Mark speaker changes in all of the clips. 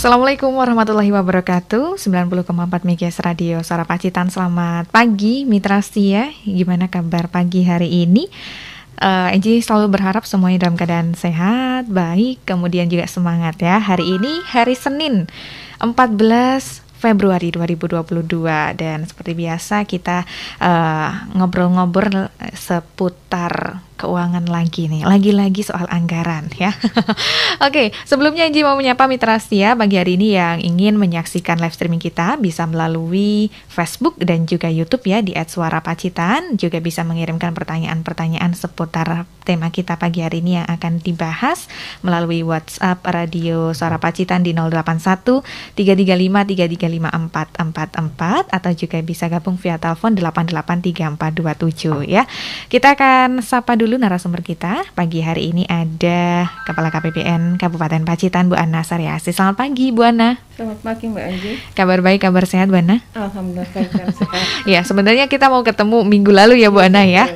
Speaker 1: Assalamualaikum warahmatullahi wabarakatuh. 90,4 MHz Radio Suara Pacitan. Selamat pagi Mitra Setia. Gimana kabar pagi hari ini? Enji selalu berharap semuanya dalam keadaan sehat, baik, kemudian juga semangat ya. Hari ini hari Senin 14 Februari 2022 dan seperti biasa kita ngobrol-ngobrol seputar keuangan lagi nih, lagi-lagi soal anggaran ya. Oke, sebelumnya Enji mau menyapa Mitra Setia pagi hari ini yang ingin menyaksikan live streaming kita bisa melalui Facebook dan juga YouTube ya di @suarapacitan, juga bisa mengirimkan pertanyaan-pertanyaan seputar tema kita pagi hari ini yang akan dibahas melalui WhatsApp Radio Suara Pacitan di 081 335 335 444 atau juga bisa gabung via telepon 883427 ya. Kita akan sapa dulu narasumber kita. Pagi hari ini ada Kepala KPPN Kabupaten Pacitan, Bu Ana Saryasi. Selamat pagi, Bu Ana.
Speaker 2: Selamat pagi, Mbak Anji.
Speaker 1: Kabar baik, kabar sehat, Bu Ana?
Speaker 2: Alhamdulillah baik dan sehat.
Speaker 1: Ya, sebenarnya kita mau ketemu minggu lalu ya, Bu Ana ya.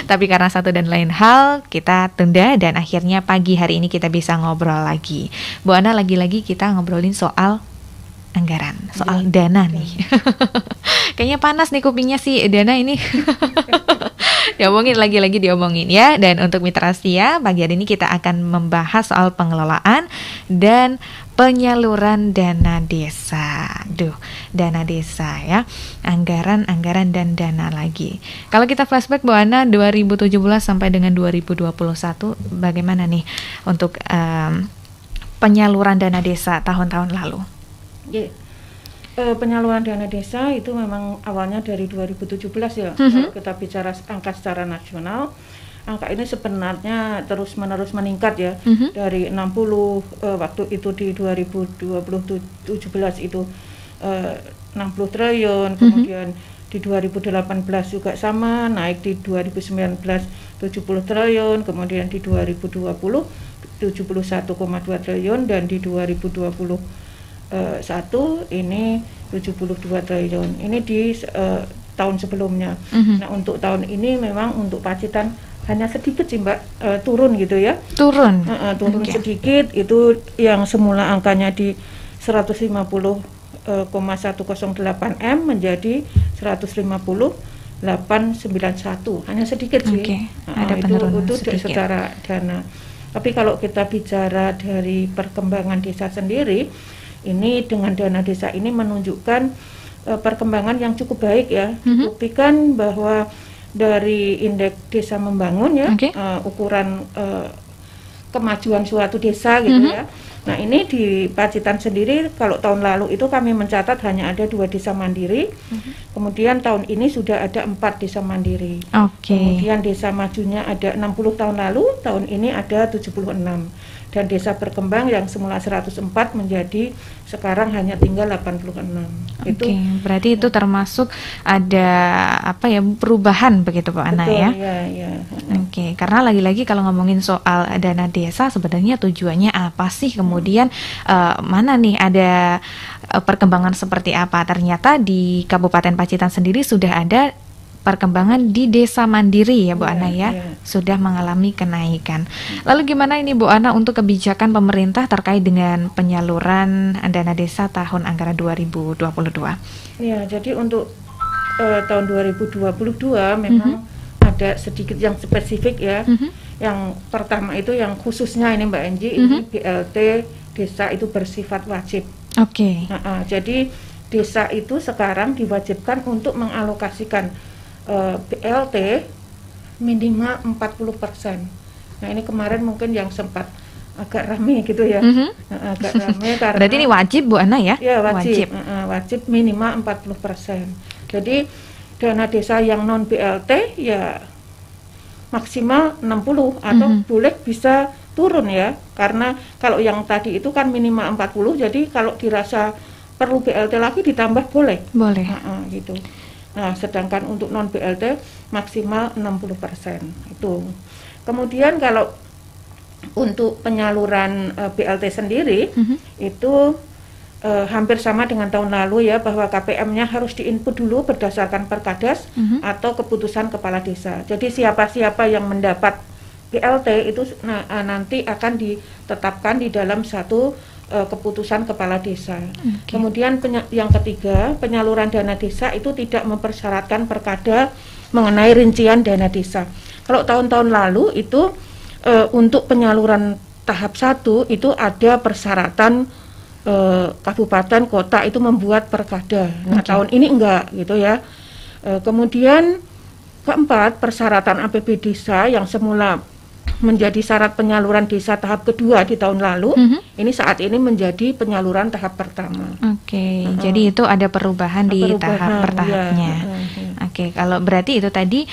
Speaker 1: Tapi karena satu dan lain hal, kita tunda dan akhirnya pagi hari ini kita bisa ngobrol lagi. Bu Ana, lagi-lagi kita ngobrolin soal anggaran, soal dana nih. Kayaknya panas nih kupingnya sih dana ini. Diomongin lagi-lagi diomongin ya. Dan untuk Mitra Setia, pagi hari ini kita akan membahas soal pengelolaan dan penyaluran dana desa. Dana desa ya. Anggaran dan dana lagi. Kalau kita flashback Bu Ana 2017 sampai dengan 2021 bagaimana nih untuk penyaluran dana desa tahun-tahun lalu?
Speaker 2: Penyaluran dana desa itu memang awalnya dari 2017 ya. Kalau kita bicara angka secara nasional, angka ini sebenarnya terus-menerus meningkat ya. Dari 60 waktu itu di 2017 itu 60 triliun, kemudian di 2018 juga sama, naik di 2019 70 triliun, kemudian di 2020 71,2 triliun dan di 2021 ini 72 triliun. Ini di tahun sebelumnya. Nah, untuk tahun ini memang untuk Pacitan hanya sedikit sih Mbak, turun gitu ya.
Speaker 1: Turun
Speaker 2: Sedikit, itu yang semula angkanya di 150,108 M menjadi 150,891. Hanya sedikit sih.
Speaker 1: Ada penurunan
Speaker 2: itu
Speaker 1: sedikit.
Speaker 2: secara dana. Tapi kalau kita bicara dari perkembangan desa sendiri, ini dengan dana desa ini menunjukkan perkembangan yang cukup baik ya. Buktikan bahwa dari indeks desa membangun ya, ukuran kemajuan suatu desa gitu ya. Nah, ini di Pacitan sendiri kalau tahun lalu itu kami mencatat hanya ada 2 desa mandiri. Kemudian tahun ini sudah ada 4 desa mandiri. Kemudian desa majunya ada 60 tahun lalu, tahun ini ada 76. Dan desa berkembang yang semula 104 menjadi sekarang hanya tinggal 86. Itu
Speaker 1: berarti itu termasuk ada perubahan begitu Pak Ana ya?
Speaker 2: Iya.
Speaker 1: Karena lagi-lagi kalau ngomongin soal dana desa sebenarnya tujuannya apa sih? Kemudian mana nih ada perkembangan seperti apa? Ternyata di Kabupaten Pacitan sendiri sudah ada perkembangan di desa mandiri ya Bu Ana ya, sudah mengalami kenaikan. Lalu gimana ini Bu Ana untuk kebijakan pemerintah terkait dengan penyaluran dana desa tahun anggaran 2022?
Speaker 2: Ya, jadi untuk tahun 2022 memang ada sedikit yang spesifik ya. Yang pertama itu yang khususnya ini Mbak Enji, ini BLT desa itu bersifat wajib. Jadi desa itu sekarang diwajibkan untuk mengalokasikan BLT minimal 40%. Nah, ini kemarin mungkin yang sempat agak rame gitu ya. Agak rame karena
Speaker 1: berarti ini wajib Bu Ana ya?
Speaker 2: Ya, wajib. Wajib minimal 40%. Jadi dana desa yang non BLT ya maksimal 60 atau boleh bisa turun ya. Karena kalau yang tadi itu kan minimal 40, jadi kalau dirasa perlu BLT lagi ditambah boleh. Gitu. Nah, sedangkan untuk non BLT maksimal 60% itu. Kemudian kalau untuk penyaluran BLT sendiri itu hampir sama dengan tahun lalu ya, bahwa KPM-nya harus diinput dulu berdasarkan Perkades atau keputusan kepala desa. Jadi siapa-siapa yang mendapat BLT itu nanti akan ditetapkan di dalam satu keputusan kepala desa. Kemudian yang ketiga, penyaluran dana desa itu tidak mempersyaratkan perkada mengenai rincian dana desa. Kalau tahun-tahun lalu itu untuk penyaluran tahap 1 itu ada persyaratan kabupaten kota itu membuat perkada. Nah, tahun ini enggak gitu ya. Kemudian keempat, persyaratan APB desa yang semula menjadi syarat penyaluran desa tahap kedua di tahun lalu, ini saat ini menjadi penyaluran tahap pertama.
Speaker 1: Jadi itu ada perubahan di tahap pertahapnya. Kalau berarti itu tadi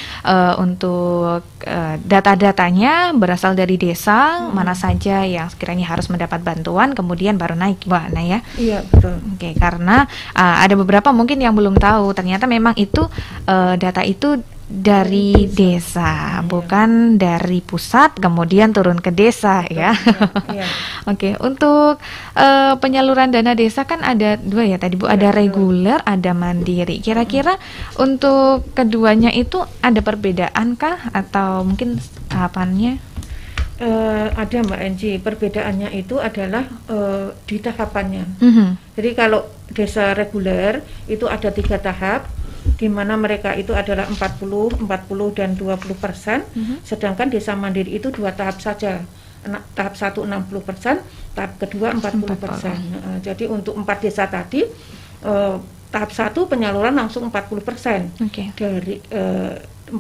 Speaker 1: untuk data-datanya berasal dari desa, mana saja yang sekiranya harus mendapat bantuan, kemudian baru naik, Bu Ana ya.
Speaker 2: Iya, betul.
Speaker 1: Karena ada beberapa mungkin yang belum tahu, ternyata memang itu data itu dari desa, bukan dari pusat kemudian turun ke desa ya. Untuk penyaluran dana desa kan ada dua ya tadi Bu, ada reguler, ada mandiri. Kira-kira untuk keduanya itu ada perbedaankah atau mungkin tahapannya?
Speaker 2: Ada Mbak Enji, perbedaannya itu adalah di tahapannya. Jadi kalau desa reguler itu ada 3 tahap, di mana mereka itu adalah 40, dan 20%, sedangkan desa mandiri itu 2 tahap saja. Tahap 1 60%, tahap kedua 40%. Jadi untuk 4 desa tadi, tahap 1 penyaluran langsung 40%. Dari 40%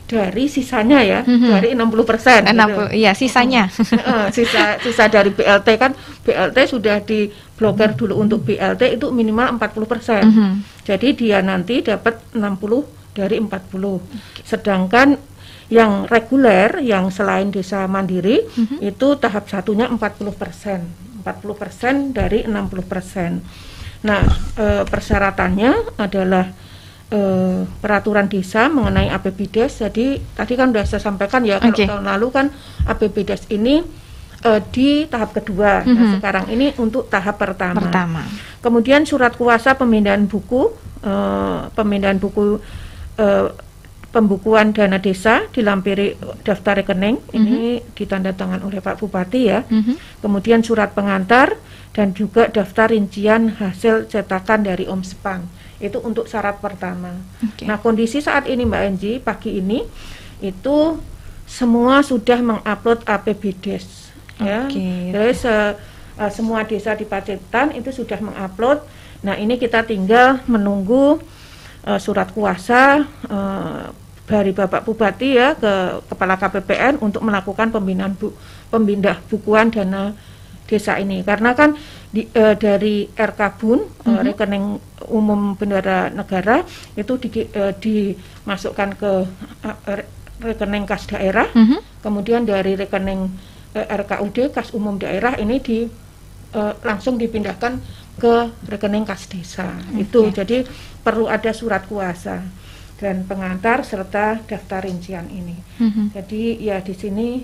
Speaker 2: dari sisanya ya, dari 60%.
Speaker 1: Iya, sisanya.
Speaker 2: Sisa dari BLT kan, BLT sudah diblokir dulu untuk BLT itu minimal 40%. Jadi dia nanti dapat 60 dari 40. Sedangkan yang reguler, yang selain desa mandiri, itu tahap satunya 40%. 40% dari 60%. Nah, persyaratannya adalah peraturan desa mengenai APBDes. Jadi tadi kan sudah saya sampaikan ya, kalau tahun lalu kan APBDes ini di tahap kedua. Nah, sekarang ini untuk tahap pertama. Kemudian surat kuasa pemindahan buku, pembukuan dana desa dilampiri daftar rekening, ini ditandatangan oleh Pak Bupati ya. Kemudian surat pengantar dan juga daftar rincian hasil cetakan dari Omspang. Itu untuk syarat pertama. Nah, kondisi saat ini Mbak Enji, pagi ini itu semua sudah mengupload APBDes ya. Jadi semua desa di Pacitan itu sudah mengupload. Nah, ini kita tinggal menunggu surat kuasa dari Bapak Bupati ya ke Kepala KPPN untuk melakukan pemindah bukuan dana desa ini, karena kan dari RKBUN, rekening umum bendahara negara itu dimasukkan ke rekening kas daerah, kemudian dari rekening RKUD kas umum daerah ini langsung dipindahkan ke rekening kas desa. Itu jadi perlu ada surat kuasa dan pengantar serta daftar rincian ini. Jadi ya di sini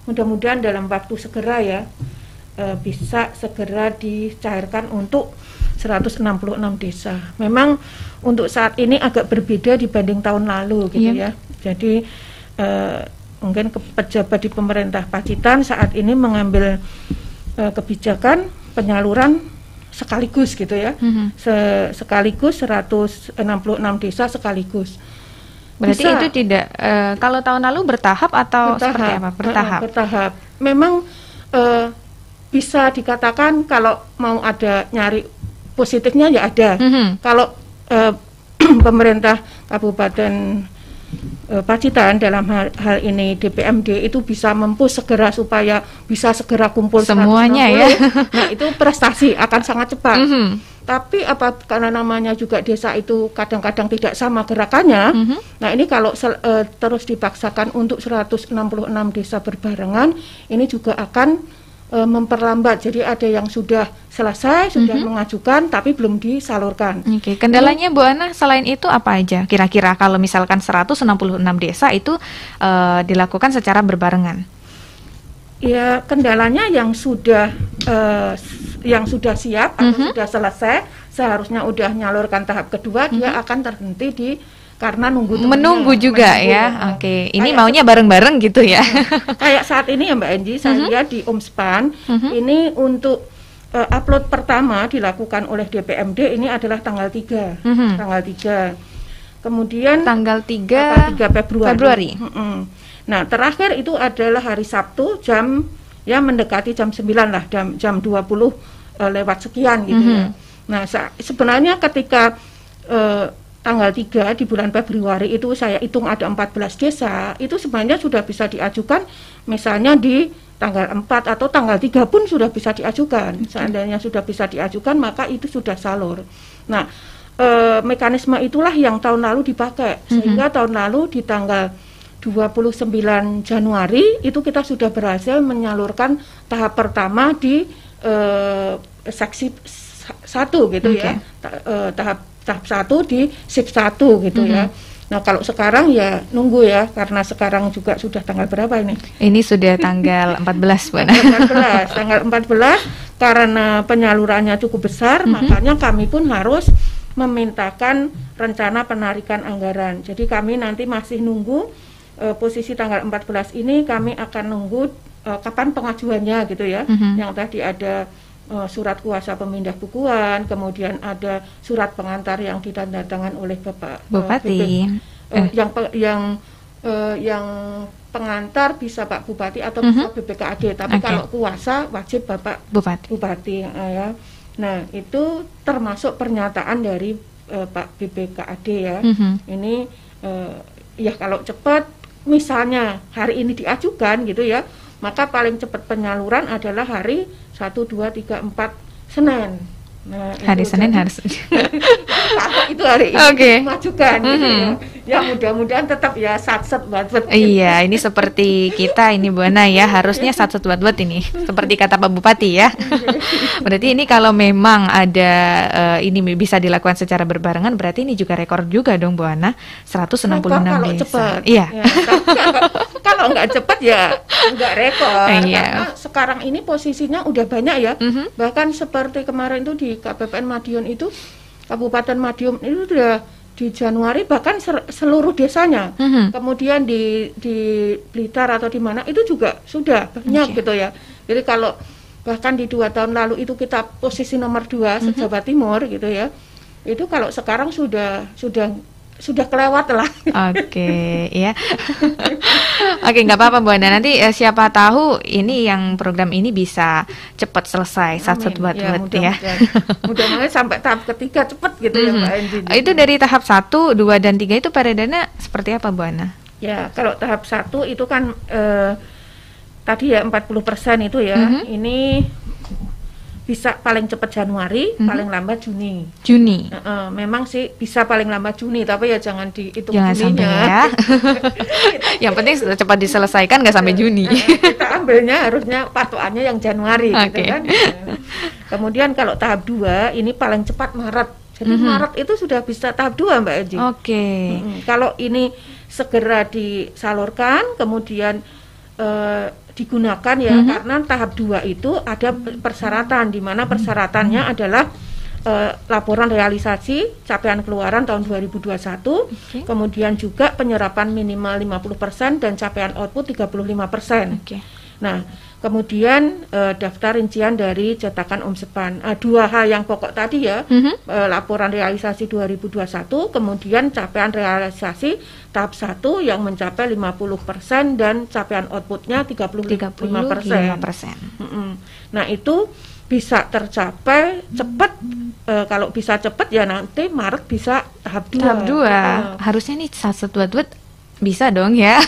Speaker 2: mudah-mudahan dalam waktu segera ya bisa segera dicairkan untuk 166 desa. Memang untuk saat ini agak berbeda dibanding tahun lalu gitu ya. Jadi mungkin pejabat di pemerintah Pacitan saat ini mengambil kebijakan penyaluran sekaligus gitu ya. Sekaligus 166 desa sekaligus.
Speaker 1: Berarti bisa, itu tidak kalau tahun lalu bertahap atau seperti apa?
Speaker 2: Bertahap. Memang bisa dikatakan kalau mau ada nyari positifnya ya ada. Kalau pemerintah Kabupaten Pacitan dalam hal ini DPMD itu bisa mempush segera supaya bisa segera kumpul
Speaker 1: semuanya 160, ya.
Speaker 2: Nah, itu prestasi akan sangat cepat. Tapi karena namanya juga desa itu kadang-kadang tidak sama gerakannya. Nah, ini kalau terus dipaksakan untuk 166 desa berbarengan, ini juga akan memperlambat. Jadi ada yang sudah selesai, sudah mengajukan tapi belum disalurkan.
Speaker 1: Kendalanya Bu Ana selain itu apa aja? Kira-kira kalau misalkan 166 desa itu dilakukan secara berbarengan.
Speaker 2: Ya, kendalanya yang sudah siap atau sudah selesai, seharusnya udah nyalurkan tahap kedua, dia akan terhenti di karena nunggu
Speaker 1: menunggu juga ya. Oke, ini maunya bareng-bareng gitu ya.
Speaker 2: Kayak saat ini ya Mbak Enji, saya di Omspan ini untuk upload pertama dilakukan oleh DPMD ini adalah tanggal 3. Tanggal 3. Kemudian
Speaker 1: tanggal 3 Februari.
Speaker 2: Nah, terakhir itu adalah hari Sabtu ya mendekati jam 9 lah, jam 20 lewat sekian gitu ya. Nah, sebenarnya ketika tanggal 3 di bulan Februari itu saya hitung ada 14 desa, itu sebenarnya sudah bisa diajukan misalnya di tanggal 4 atau tanggal 3 pun sudah bisa diajukan. Seandainya sudah bisa diajukan, maka itu sudah salur. Nah, mekanisme itulah yang tahun lalu dipakai, sehingga tahun lalu di tanggal 29 Januari itu kita sudah berhasil menyalurkan tahap pertama di seksi 1 gitu ya. Tahap 1 di SIP 1 gitu ya. Nah, kalau sekarang ya nunggu ya, karena sekarang juga sudah tanggal berapa ini?
Speaker 1: Ini sudah tanggal 14, Bu Ana.
Speaker 2: Tanggal 14 karena penyalurannya cukup besar, makanya kami pun harus memintakan rencana penarikan anggaran. Jadi kami nanti masih nunggu posisi tanggal 14 ini, kami akan nunggu kapan pengajuannya gitu ya. Yang tadi ada surat kuasa pemindah bukuan, kemudian ada surat pengantar yang ditandatangan oleh Bapak
Speaker 1: Bupati.
Speaker 2: Yang pengantar bisa Pak Bupati atau bisa BPKAD, tapi kalau kuasa wajib Bapak Bupati ya. Nah, itu termasuk pernyataan dari Pak BPKAD ya. Ini ya kalau cepat, misalnya hari ini diajukan gitu ya, maka paling cepat penyaluran adalah hari 1, 2, 3, 4 Senin. Nah,
Speaker 1: hari Senin harus
Speaker 2: itu hari ini dimajukan gitu ya. Ya mudah-mudahan tetap ya satset buat
Speaker 1: Iya, ini seperti kita ini Bu Ana ya, harusnya satset buat ini. Seperti kata Pak Bupati ya. Berarti ini kalau memang ada ini bisa dilakukan secara berbarengan, berarti ini juga rekor juga dong Bu Ana. 166
Speaker 2: kalau
Speaker 1: desa.
Speaker 2: Cepat.
Speaker 1: Iya.
Speaker 2: Ya, kalau nggak cepat ya nggak rekor.
Speaker 1: Iya.
Speaker 2: Karena sekarang ini posisinya udah banyak ya. Bahkan seperti kemarin itu di KPPN Madiun itu, Kabupaten Madiun itu sudah di Januari bahkan seluruh desanya. Kemudian di Blitar atau di mana itu juga sudah banyak gitu ya. Jadi kalau bahkan di 2 tahun lalu itu kita posisi nomor 2 se-Jawa Timur gitu ya. Itu kalau sekarang sudah kelewat lah.
Speaker 1: Oke, ya. Oke, nggak apa-apa Bu Ana. Nanti siapa tahu ini yang program ini bisa cepat selesai satu buat ya.
Speaker 2: Mudah-mudahan sampai tahap ketiga cepat gitu ya Mbak Enji.
Speaker 1: Itu dari tahap 1, 2 dan 3 itu peredarannya seperti apa Bu Ana?
Speaker 2: Ya, kalau tahap 1 itu kan tadi ya 40% itu ya. Ini bisa paling cepat Januari, paling lambat Juni. Memang sih bisa paling lambat Juni, tapi ya jangan dihitung Juninya.
Speaker 1: Ya. Yang penting cepat diselesaikan, nggak sampai Juni.
Speaker 2: Kita ambilnya harusnya patokannya yang Januari gitu kan. Kemudian kalau tahap 2 ini paling cepat Maret. Jadi Maret itu sudah bisa tahap 2 Mbak Enji. Kalau ini segera disalurkan, kemudian digunakan ya, karena tahap 2 itu ada persyaratan, di mana persyaratannya adalah laporan realisasi capaian keluaran tahun 2021, kemudian juga penyerapan minimal 50% dan capaian output 35%. Nah, kemudian daftar rincian dari cetakan Omspan. 2 hal yang pokok tadi ya, laporan realisasi 2021, kemudian capaian realisasi tahap 1 yang mencapai 50% dan capaian outputnya 35%. Nah, itu bisa tercapai cepat. Kalau bisa cepat ya nanti Maret bisa tahap 2.
Speaker 1: Tahap 2. Harusnya nih satu bisa dong ya.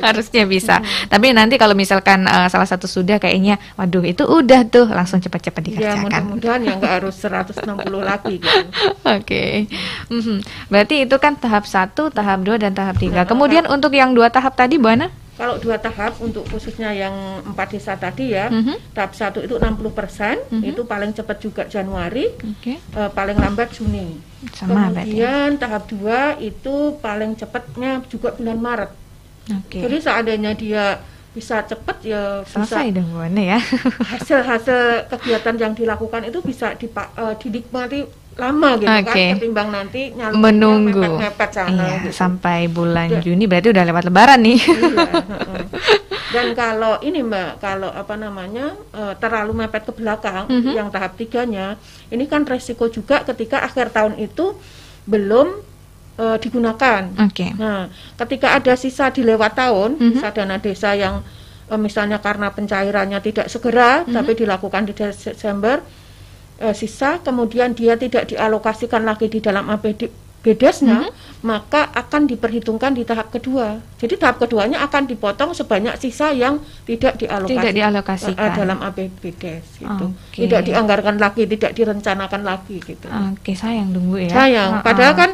Speaker 1: Harusnya bisa. Tapi nanti kalau misalkan salah satu sudah kayaknya waduh itu udah tuh langsung cepat-cepat dikerjakan.
Speaker 2: Ya mudah-mudahan ya nggak harus 160 lagi gitu.
Speaker 1: Berarti itu kan tahap 1, tahap 2 dan tahap 3. Kemudian untuk yang 2 tahap tadi Bu Ana?
Speaker 2: Kalau 2 tahap untuk khususnya yang 4 desa tadi ya, tahap 1 itu 60%, itu paling cepat juga Januari, paling lambat Juni. Kemudian tahap 2 itu paling cepatnya juga bulan Maret. Jadi seandainya dia bisa cepat ya
Speaker 1: selesai dong Bu Ana ya.
Speaker 2: Hasil kegiatan yang dilakukan itu bisa dinikmati lama gitu kan,
Speaker 1: Oke.
Speaker 2: ketimbang nanti nyalurnya
Speaker 1: Menunggu.
Speaker 2: mepet-mepet sana
Speaker 1: Iya,
Speaker 2: gitu.
Speaker 1: sampai bulan
Speaker 2: Ya.
Speaker 1: Juni berarti udah lewat Lebaran nih.
Speaker 2: Iya, heeh. Dan kalau ini Mbak, kalau terlalu mepet ke belakang, yang tahap 3-nya, ini kan resiko juga ketika akhir tahun itu belum digunakan.
Speaker 1: Oke.
Speaker 2: Nah, ketika ada sisa di lewat tahun, sisa dana desa yang misalnya karena pencairannya tidak segera, tapi dilakukan di Desember, sisa, kemudian dia tidak dialokasikan lagi di dalam APBDes-nya, maka akan diperhitungkan di tahap kedua. Jadi tahap keduanya akan dipotong sebanyak sisa yang tidak
Speaker 1: dialokasikan
Speaker 2: dalam APBDes gitu.
Speaker 1: Oke.
Speaker 2: Tidak dianggarkan lagi, tidak direncanakan lagi gitu.
Speaker 1: Oke, sayang dong Bu ya.
Speaker 2: Sayang, padahal kan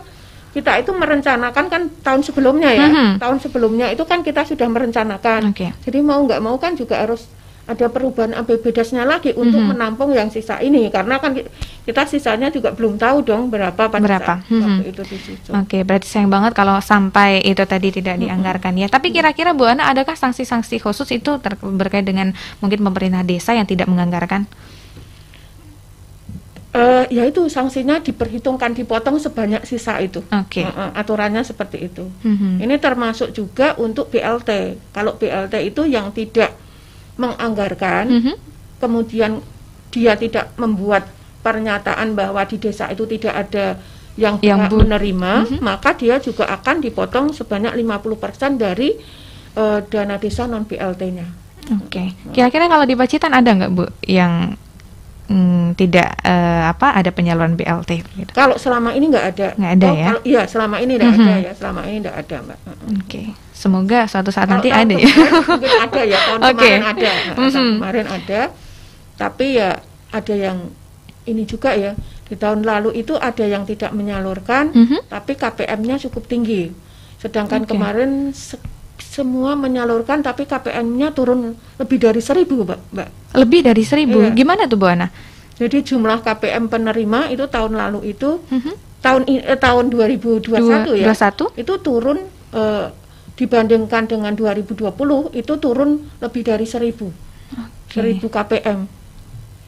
Speaker 2: kita itu merencanakan kan tahun sebelumnya ya. Tahun sebelumnya itu kan kita sudah merencanakan.
Speaker 1: Oke.
Speaker 2: Jadi mau nggak mau kan juga harus ada perubahan APBDes-nya lagi untuk menampung yang sisa ini, karena kan kita sisanya juga belum tahu dong berapa saat waktu itu disusun.
Speaker 1: Oke, berarti sayang banget kalau sampai itu tadi tidak dianggarkan ya. Tapi kira-kira Bu Ana, adakah sanksi-sanksi khusus itu berkait dengan mungkin pemerintah desa yang tidak menganggarkan?
Speaker 2: Ya itu sanksinya diperhitungkan, dipotong sebanyak sisa itu.
Speaker 1: Oke.
Speaker 2: Aturannya seperti itu. Ini termasuk juga untuk BLT. Kalau BLT itu yang tidak menganggarkan, kemudian dia tidak membuat pernyataan bahwa di desa itu tidak ada yang menerima, maka dia juga akan dipotong sebanyak 50% dari dana desa non BLT-nya.
Speaker 1: Oke. Kira-kira kalau di Pacitan ada nggak Bu yang tidak ada penyaluran BLT gitu?
Speaker 2: Kalau selama ini nggak ada.
Speaker 1: Nggak ada ya?
Speaker 2: Iya, selama ini nggak ada ya. Selama ini nggak ada, Mbak.
Speaker 1: Oke. Semoga suatu saat
Speaker 2: Kalau
Speaker 1: nanti
Speaker 2: tahun
Speaker 1: ada ya.
Speaker 2: Mungkin ada ya, tahun kemarin ada. Tahun kemarin ada. Tapi ya ada yang ini juga ya. Di tahun lalu itu ada yang tidak menyalurkan, tapi KPM-nya cukup tinggi. Sedangkan kemarin semua menyalurkan, tapi KPM-nya turun lebih dari 1.000, Mbak.
Speaker 1: Lebih dari 1.000?
Speaker 2: Iya.
Speaker 1: Gimana tuh Bu Ana?
Speaker 2: Jadi jumlah KPM penerima itu tahun lalu itu tahun 2021 ya.
Speaker 1: 21?
Speaker 2: Itu turun dibandingkan dengan 2020 itu turun lebih dari 1.000. 1.000 KPM.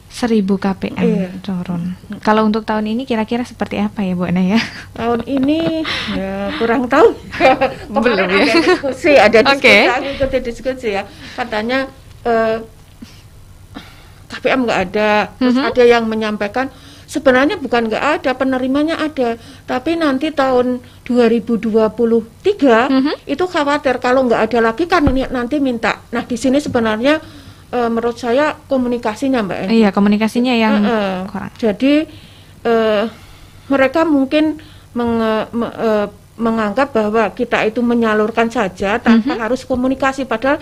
Speaker 1: 1.000 KPM turun. Kalau untuk tahun ini kira-kira seperti apa ya Bu Ana ya?
Speaker 2: Tahun ini ya kurang tahu.
Speaker 1: Belum ya.
Speaker 2: Ada diskusi ya. Katanya KPM nggak ada. Terus ada yang menyampaikan sebenarnya bukan nggak ada, penerimanya ada. Tapi nanti tahun 2023 itu khawatir kalau nggak ada lagi kan ini nanti minta. Nah di sini sebenarnya menurut saya komunikasinya Mbak.
Speaker 1: Iya, komunikasinya yang kurang.
Speaker 2: Jadi mereka mungkin menganggap bahwa kita itu menyalurkan saja tanpa harus komunikasi, padahal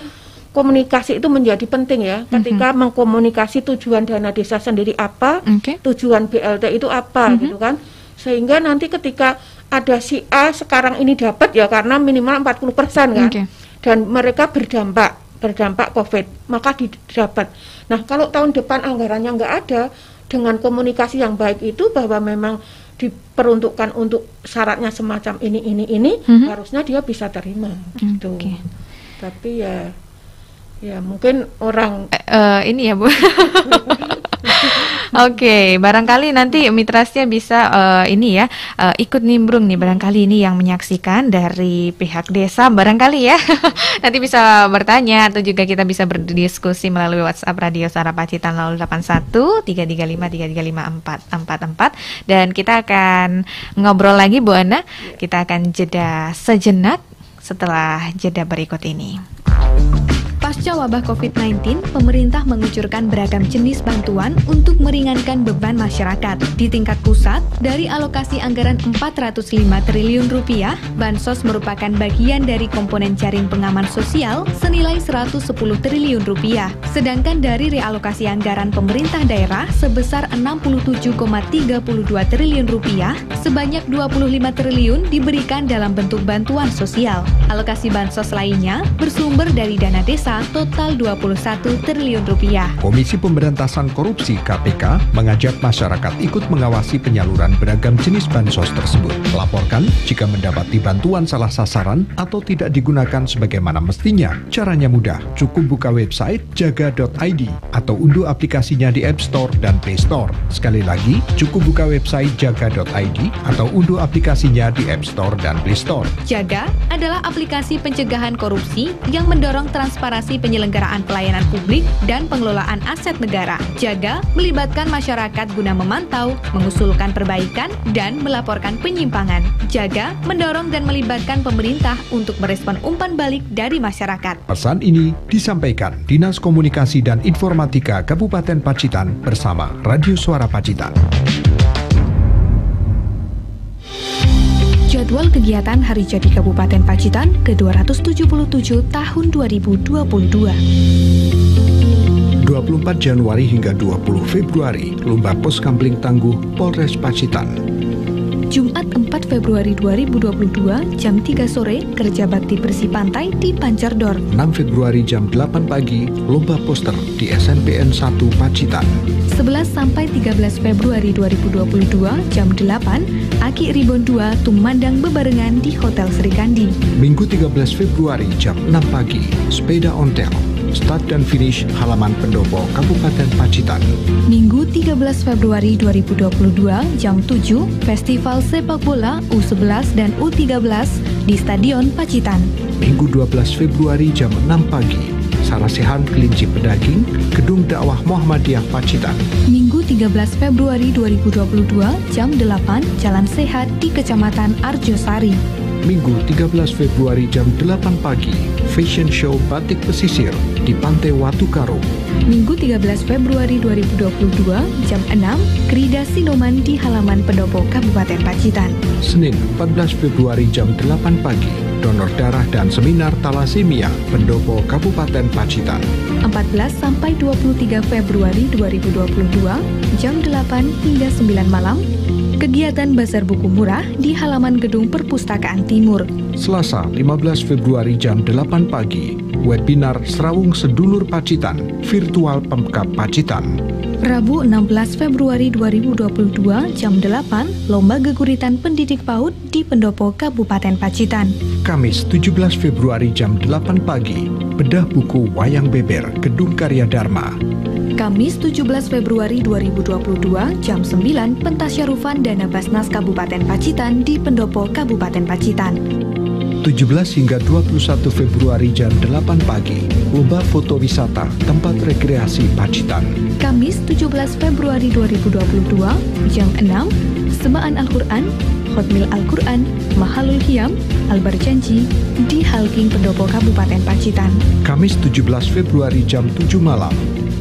Speaker 2: komunikasi itu menjadi penting ya. Ketika mengkomunikasi tujuan dana desa sendiri apa, tujuan BLT itu apa gitu kan. Sehingga nanti ketika ada si A sekarang ini dapat ya karena minimal 40% kan. Dan mereka berdampak COVID, maka didapat. Nah, kalau tahun depan anggarannya nggak ada, dengan komunikasi yang baik itu bahwa memang diperuntukkan untuk syaratnya semacam ini, harusnya dia bisa terima. Gitu. Tapi ya mungkin orang
Speaker 1: ini ya Bu. Oke, barangkali nanti Mitrasya bisa ikut nimbrung nih, barangkali ini yang menyaksikan dari pihak desa barangkali ya. Nanti bisa bertanya atau juga kita bisa berdiskusi melalui WhatsApp Radio Suara Pacitan 081 335 335 444 dan kita akan ngobrol lagi Bu Ana. Kita akan jeda sejenak setelah jeda berikut ini.
Speaker 3: Pasca wabah COVID-19, pemerintah mengucurkan beragam jenis bantuan untuk meringankan beban masyarakat. Di tingkat pusat, dari alokasi anggaran 405 triliun rupiah, Bansos merupakan bagian dari komponen jaring pengaman sosial senilai 110 triliun rupiah. Sedangkan dari realokasi anggaran pemerintah daerah sebesar 67,32 triliun rupiah, sebanyak 25 triliun diberikan dalam bentuk bantuan sosial. Alokasi Bansos lainnya bersumber dari dana desa raksasa total 21 triliun rupiah.
Speaker 4: Komisi Pemberantasan Korupsi KPK mengajak masyarakat ikut mengawasi penyaluran beragam jenis bansos tersebut. Laporkan jika mendapati bantuan salah sasaran atau tidak digunakan sebagaimana mestinya. Caranya mudah, cukup buka website jaga.id atau unduh aplikasinya di App Store dan Play Store. Sekali lagi, cukup buka website jaga.id atau unduh aplikasinya di App Store dan Play Store.
Speaker 3: Jaga adalah aplikasi pencegahan korupsi yang mendorong transparansi penyelenggaraan pelayanan publik dan pengelolaan aset negara. Jaga melibatkan masyarakat guna memantau, mengusulkan perbaikan, dan melaporkan penyimpangan. Jaga mendorong dan melibatkan pemerintah untuk merespon umpan balik dari masyarakat.
Speaker 4: Pesan ini disampaikan Dinas Komunikasi dan Informatika Kabupaten Pacitan bersama Radio Suara Pacitan.
Speaker 3: Jadwal kegiatan Hari Jadi Kabupaten Pacitan ke-277 tahun 2022.
Speaker 4: 24 Januari hingga 20 Februari, Lomba Pos Kampling Tangguh Polres Pacitan.
Speaker 3: Jumat 4 Februari 2022, jam 3 sore, Kerja Bakti Bersih Pantai di Pancerdor.
Speaker 4: 6 Februari jam 8 pagi, Lomba Poster di SNPN 1 Pacitan.
Speaker 3: 11 sampai 13 Februari 2022, jam 8, Aki Ribon 2 Tumandang bebarengan di Hotel Serikandi.
Speaker 4: Minggu 13 Februari jam 6 pagi, Sepeda Ontel. Start dan finish halaman Pendopo Kabupaten Pacitan.
Speaker 3: Minggu 13 Februari 2022, jam 7, Festival Sepak Bola U11 dan U13 di Stadion Pacitan.
Speaker 4: Minggu 12 Februari jam 6 pagi, Sarasehan Kelinci Pedaging, Gedung Dakwah Muhammadiyah Pacitan.
Speaker 3: Minggu 13 Februari 2022, jam 8, Jalan Sehat di Kecamatan Arjosari.
Speaker 4: Minggu 13 Februari jam 8 pagi, Fashion Show Batik Pesisir di Pantai Watu Karo.
Speaker 3: Minggu 13 Februari 2022, jam 6, Krida Sinoman di halaman Pendopo Kabupaten Pacitan.
Speaker 4: Senin 14 Februari jam 8 pagi, Donor Darah dan Seminar Talasemia Pendopo Kabupaten Pacitan.
Speaker 3: 14 sampai 23 Februari 2022, jam 8 hingga 9 malam, kegiatan Bazar Buku Murah di halaman Gedung Perpustakaan Timur.
Speaker 4: Selasa 15 Februari jam 8 pagi, webinar Serawung Sedulur Pacitan, virtual Pemkab Pacitan.
Speaker 3: Rabu 16 Februari 2022, jam 8, Lomba Geguritan Pendidik PAUD di Pendopo Kabupaten Pacitan.
Speaker 4: Kamis 17 Februari jam 8 pagi, bedah buku Wayang Beber, Gedung Karya Dharma.
Speaker 3: Kamis 17 Februari 2022, jam 9, Pentasyarufan Dana Basnas Kabupaten Pacitan di Pendopo Kabupaten Pacitan.
Speaker 4: 17 hingga 21 Februari jam 8 pagi, Lomba Foto Wisata Tempat Rekreasi Pacitan.
Speaker 3: Kamis 17 Februari 2022, jam 6, Semaan Al-Quran, Hotmil Al-Quran, Mahalul Qiyam, Al-Barjanji di Halking Pendopo Kabupaten Pacitan.
Speaker 4: Kamis 17 Februari jam 7 malam,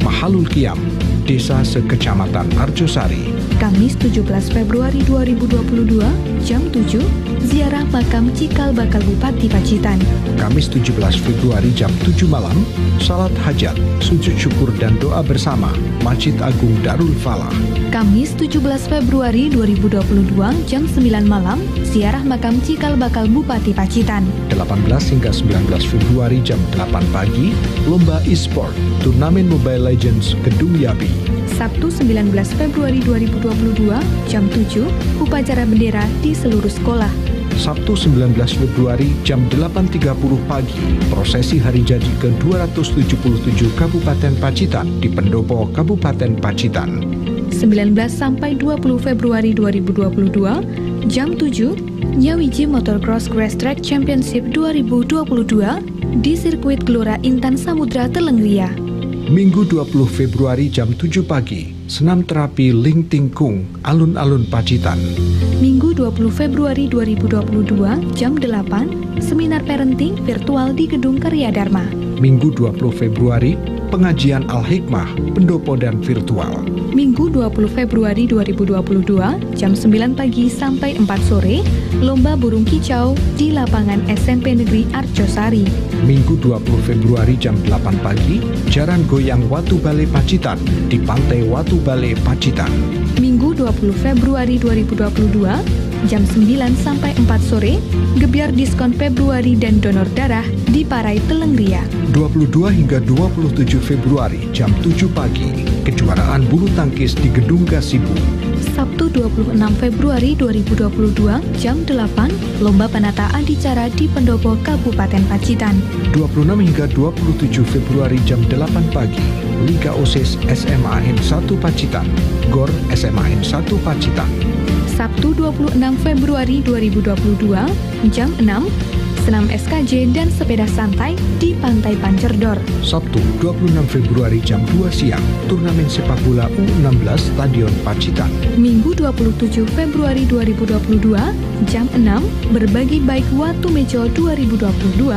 Speaker 4: Mahalul Qiyam, Desa Sekecamatan Arjosari.
Speaker 3: Kamis 17 Februari 2022, jam 7, Ziarah Makam Cikal Bakal Bupati Pacitan.
Speaker 4: Kamis 17 Februari jam 7 malam, Salat Hajat, Sujud Syukur dan Doa Bersama, Masjid Agung Darul Falah.
Speaker 3: Kamis 17 Februari 2022, jam 9 malam, Ziarah Makam Cikal Bakal Bupati Pacitan.
Speaker 4: 18 hingga 19 Februari jam 8 pagi, Lomba e-sport, Turnamen Mobile Legends Gedung Yabi.
Speaker 3: Sabtu 19 Februari 2022, jam 7, upacara bendera di seluruh sekolah.
Speaker 4: Sabtu 19 Februari jam 8.30 pagi, prosesi hari jadi ke-277 Kabupaten Pacitan di Pendopo Kabupaten Pacitan.
Speaker 3: 19 sampai 20 Februari 2022, jam 7, Nyawiji Motocross Grass Track Championship 2022 di sirkuit Gelora Intan Samudra Telengria.
Speaker 4: Minggu 20 Februari jam 7 pagi, senam terapi Ling Tingkung, Alun-Alun Pacitan.
Speaker 3: Minggu 20 Februari 2022, jam 8, seminar parenting virtual di Gedung Karya Dharma.
Speaker 4: Minggu 20 Februari, pengajian Al-Hikmah, pendopo dan virtual.
Speaker 3: Minggu 20 Februari 2022, jam 9 pagi sampai 4 sore, lomba burung kicau di lapangan SMP Negeri Arjosari.
Speaker 4: Minggu 20 Februari jam 8 pagi, jaran goyang Watu Bale Pacitan di Pantai Watu Bale Pacitan.
Speaker 3: Minggu 20 Februari 2022, jam 9 sampai 4 sore, gebyar diskon Februari dan donor darah di Parai Telengria.
Speaker 4: 22 hingga 27 Februari jam 7 pagi, kejuaraan bulu tangkis di Gedung Gasibu.
Speaker 3: Sabtu 26 Februari 2022 jam 8, lomba penata adicara di Pendopo Kabupaten Pacitan.
Speaker 4: 26 hingga 27 Februari jam 8 pagi, Liga OSIS SMAN 1 Pacitan, GOR SMAN 1 Pacitan.
Speaker 3: Sabtu 26 Februari 2022 jam 6, senam SKJ dan sepeda santai di Pantai Pancerdor.
Speaker 4: Sabtu 26 Februari jam 2 siang, turnamen sepak bola U16 Stadion Pacitan.
Speaker 3: Minggu 27 Februari 2022 jam 6, berbagi baik Watu Mejo 2022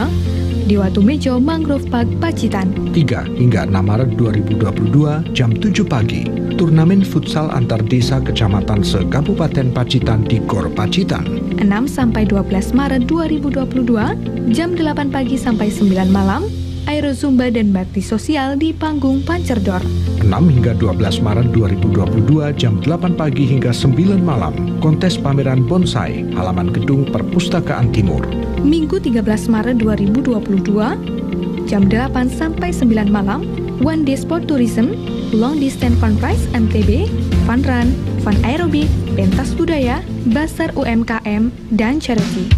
Speaker 3: di Watu Mejo Mangrove Park Pacitan.
Speaker 4: 3 hingga 6 Maret 2022 jam 7 pagi, turnamen futsal antar desa kecamatan se-Kabupaten Pacitan di GOR Pacitan.
Speaker 3: 6 sampai 12 Maret 2022 jam 8 pagi sampai 9 malam, Aero Zumba dan Bakti Sosial di Panggung Pancerdor.
Speaker 4: 6 hingga 12 Maret 2022 jam 8 pagi hingga 9 malam, kontes pameran bonsai halaman Gedung Perpustakaan Timur.
Speaker 3: Minggu 13 Maret 2022 jam 8 sampai 9 malam, One Day Sport Tourism, Long Distance Conference MTB, Fun Run, Fun Aerobik, pentas budaya, Basar UMKM, dan charity.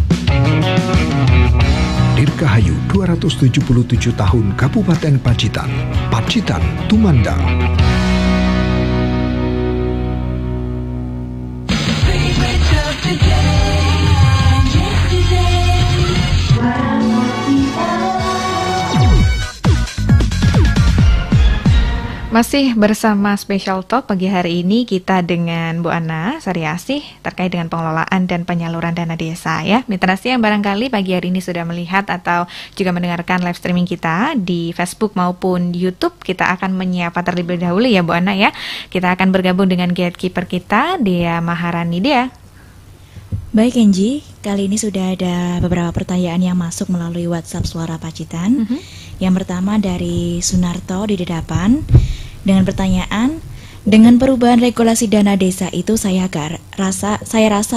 Speaker 4: Dirgahayu 277 tahun Kabupaten Pacitan. Pacitan Tumandang.
Speaker 1: Masih bersama Special Talk pagi hari ini kita dengan Bu Ana Sariasih terkait dengan pengelolaan dan penyaluran dana desa ya. Mitra yang barangkali pagi hari ini sudah melihat atau juga mendengarkan live streaming kita di Facebook maupun YouTube, kita akan menyapa terlebih dahulu ya Bu Ana ya. Kita akan bergabung dengan gatekeeper kita, Dea Maharani. Dea.
Speaker 5: Baik Angie, kali ini sudah ada beberapa pertanyaan yang masuk melalui WhatsApp Suara Pacitan. Yang pertama dari Sunarto di Dedapan dengan pertanyaan, dengan perubahan regulasi dana desa itu saya rasa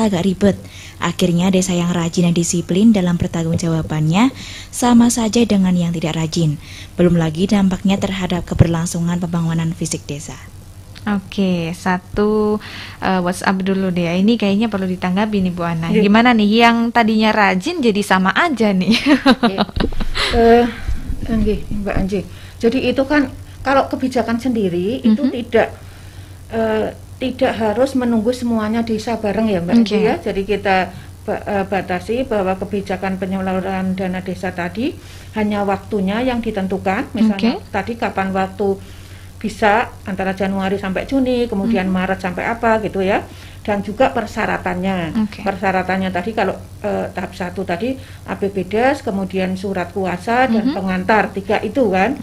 Speaker 5: agak ribet. Akhirnya desa yang rajin dan disiplin dalam pertanggungjawabannya sama saja dengan yang tidak rajin. Belum lagi dampaknya terhadap keberlangsungan pembangunan fisik desa.
Speaker 1: Oke, satu WhatsApp dulu deh. Ini kayaknya perlu ditanggapi nih Bu Ana. Gimana nih yang tadinya rajin jadi sama aja nih?
Speaker 2: Mbak Anji. Jadi itu kan kalau kebijakan sendiri itu tidak harus menunggu semuanya desa bareng ya Mbak Anji ya. Jadi kita batasi bahwa kebijakan penyaluran dana desa tadi hanya waktunya yang ditentukan. Misalnya tadi kapan waktu bisa antara Januari sampai Juni, kemudian Maret sampai apa gitu ya. Dan juga persyaratannya. Persyaratannya tadi kalau tahap 1 tadi APBDes, kemudian surat kuasa dan pengantar, 3 itu kan.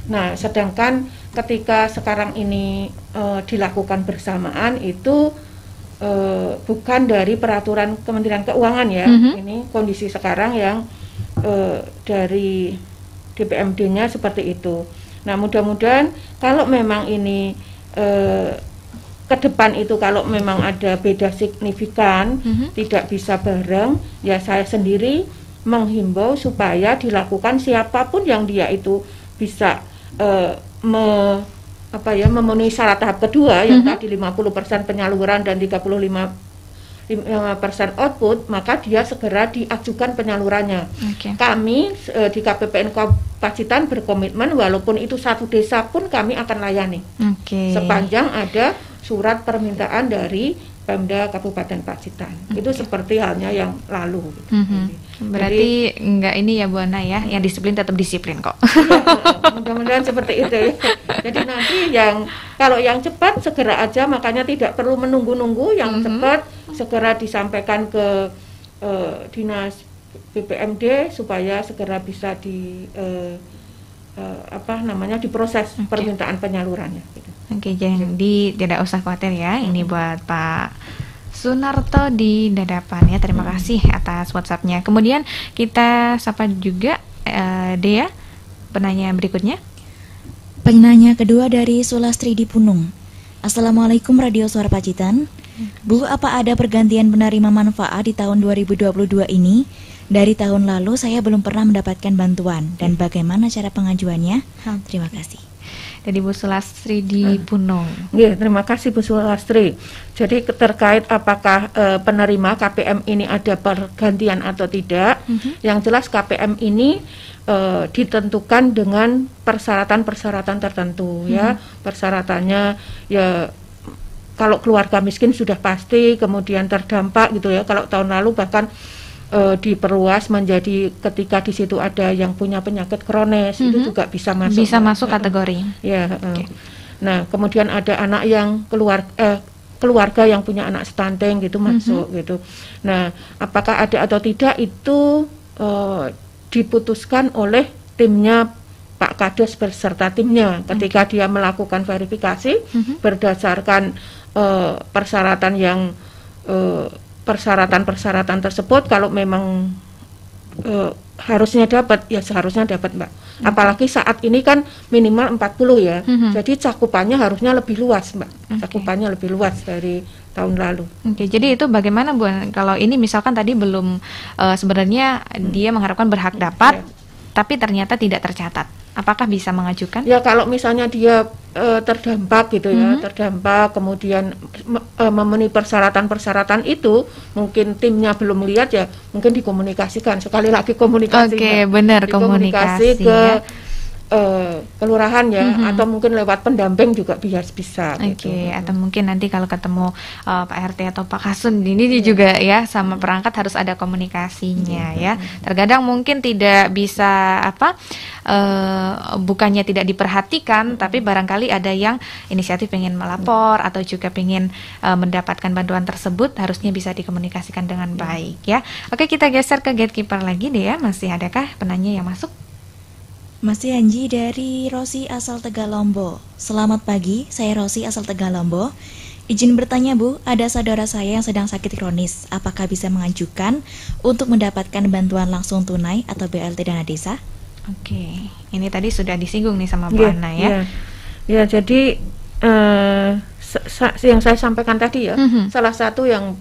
Speaker 2: Nah, sedangkan ketika sekarang ini dilakukan bersamaan itu bukan dari peraturan Kementerian Keuangan ya. Ini kondisi sekarang yang dari DPMD-nya seperti itu. Nah, mudah-mudahan kalau memang ini ke depan itu kalau memang ada beda signifikan, tidak bisa bareng, ya saya sendiri menghimbau supaya dilakukan siapapun yang dia itu bisa memenuhi syarat tahap kedua yang tadi 50% penyaluran dan 35% output, maka dia segera diajukan penyalurannya. Kami di KPPN Pacitan berkomitmen walaupun itu satu desa pun kami akan layani sepanjang ada surat permintaan dari Pemda Kabupaten Pacitan. Itu seperti halnya yang lalu.
Speaker 1: Berarti enggak ini ya Bu Ana ya, yang disiplin tetap disiplin kok.
Speaker 2: Ya, mudah-mudahan seperti itu ya. Jadi nanti kalau yang cepat segera aja, makanya tidak perlu menunggu-nunggu, yang cepat segera disampaikan ke Dinas BPMD supaya segera bisa diproses permintaan penyalurannya. Gitu.
Speaker 1: Tidak usah khawatir ya. Ini buat Pak Sunarto di Dadapan ya. Terima kasih atas WhatsApp-nya. Kemudian kita sapa juga Dea, penanya berikutnya.
Speaker 5: Penanya kedua dari Sulastri di Punung. Assalamualaikum Radio Suara Pacitan. Bu, apa ada pergantian penerima manfaat di tahun 2022 ini? Dari tahun lalu saya belum pernah mendapatkan bantuan dan bagaimana cara pengajuannya? Terima kasih.
Speaker 1: Dari Bu Sulastri di Punong.
Speaker 2: Ya, terima kasih Bu Sulastri. Jadi terkait apakah penerima KPM ini ada pergantian atau tidak, yang jelas KPM ini ditentukan dengan persyaratan-persyaratan tertentu ya. Persyaratannya ya kalau keluarga miskin sudah pasti, kemudian terdampak gitu ya. Kalau tahun lalu bahkan diperluas menjadi ketika di situ ada yang punya penyakit kronis, itu juga bisa masuk.
Speaker 1: Bisa masuk kategori.
Speaker 2: Ya. Okay. Nah, kemudian ada anak yang keluarga yang punya anak stunting gitu masuk gitu. Nah, apakah ada atau tidak itu diputuskan oleh timnya Pak Kades beserta timnya ketika dia melakukan verifikasi berdasarkan persyaratan yang persyaratan tersebut. Kalau memang harusnya dapat, ya seharusnya dapat, Mbak. Apalagi saat ini kan minimal 40 ya. Jadi cakupannya harusnya lebih luas, Mbak. Cakupannya lebih luas dari tahun lalu.
Speaker 1: Oke, jadi itu bagaimana Bu? Kalau ini misalkan tadi belum sebenarnya dia mengharapkan berhak dapat, tapi ternyata tidak tercatat. Apakah bisa mengajukan?
Speaker 2: Ya kalau misalnya dia terdampak gitu ya, terdampak kemudian memenuhi persyaratan-persyaratan itu, mungkin timnya belum lihat ya, mungkin dikomunikasikan. Sekali lagi komunikasi.
Speaker 1: Oke, benar, komunikasi
Speaker 2: ke
Speaker 1: ya.
Speaker 2: kelurahan ya, atau mungkin lewat pendamping juga bisa.
Speaker 1: Oke, atau mungkin nanti kalau ketemu Pak RT atau Pak Kasun ini juga ya sama perangkat harus ada komunikasinya ya. Terkadang mungkin tidak bisa bukannya tidak diperhatikan, tapi barangkali ada yang inisiatif ingin melapor atau juga ingin mendapatkan bantuan tersebut, harusnya bisa dikomunikasikan dengan baik ya. Oke, kita geser ke gatekeeper lagi deh ya. Masih adakah penanya yang masuk?
Speaker 5: Masih Anji dari Rosi asal Tegalombo. Selamat pagi, saya Rosi asal Tegalombo. Izin bertanya Bu, ada saudara saya yang sedang sakit kronis. Apakah bisa mengajukan untuk mendapatkan bantuan langsung tunai atau BLT dana desa?
Speaker 1: Oke, ini tadi sudah disinggung nih sama Bu Ana ya.
Speaker 2: Ya, jadi yang saya sampaikan tadi ya, salah satu yang